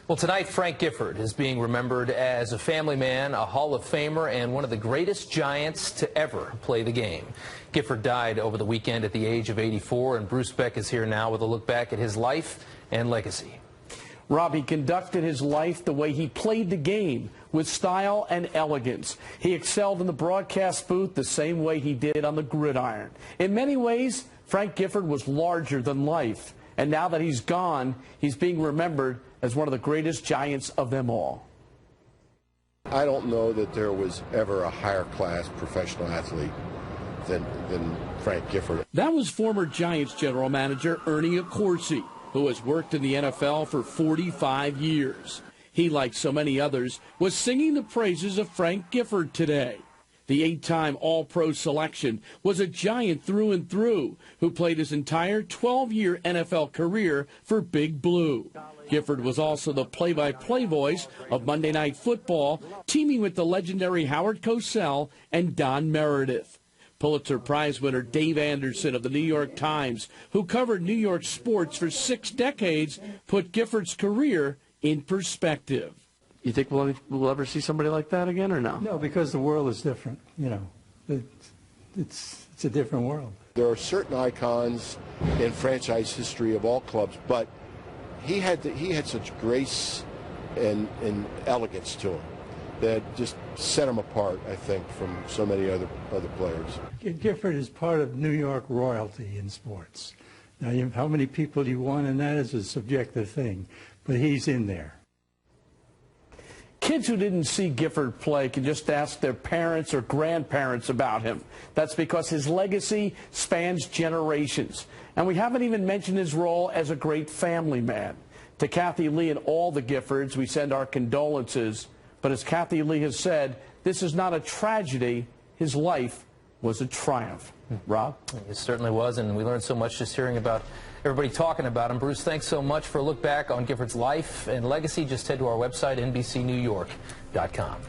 Well, tonight, Frank Gifford is being remembered as a family man, a Hall of Famer, and one of the greatest Giants to ever play the game. Gifford died over the weekend at the age of 84, and Bruce Beck is here now with a look back at his life and legacy. Rob, he conducted his life the way he played the game, with style and elegance. He excelled in the broadcast booth the same way he did on the gridiron. In many ways, Frank Gifford was larger than life. And now that he's gone, he's being remembered as one of the greatest Giants of them all. I don't know that there was ever a higher class professional athlete than Frank Gifford. That was former Giants general manager Ernie Accorsi, who has worked in the NFL for 45 years. He, like so many others, was singing the praises of Frank Gifford today. The 8-time All-Pro selection was a Giant through and through who played his entire 12-year NFL career for Big Blue. Gifford was also the play-by-play voice of Monday Night Football, teaming with the legendary Howard Cosell and Don Meredith. Pulitzer Prize winner Dave Anderson of the New York Times, who covered New York sports for 6 decades, put Gifford's career in perspective. You think we'll ever see somebody like that again, or no? No, because the world is different. You know, it's a different world. There are certain icons in franchise history of all clubs, but he had such grace and elegance to him that just set him apart, I think, from so many other players. Gifford is part of New York royalty in sports. Now, how many people you want in that is a subjective thing, but he's in there. Kids who didn't see Gifford play can just ask their parents or grandparents about him. That's because his legacy spans generations. And we haven't even mentioned his role as a great family man. To Kathie Lee and all the Giffords, we send our condolences. But as Kathie Lee has said, this is not a tragedy. His life was a triumph. Rob? It certainly was, and we learned so much just hearing about everybody talking about him. Bruce, thanks so much for a look back on Gifford's life and legacy. Just head to our website, NBCNewYork.com.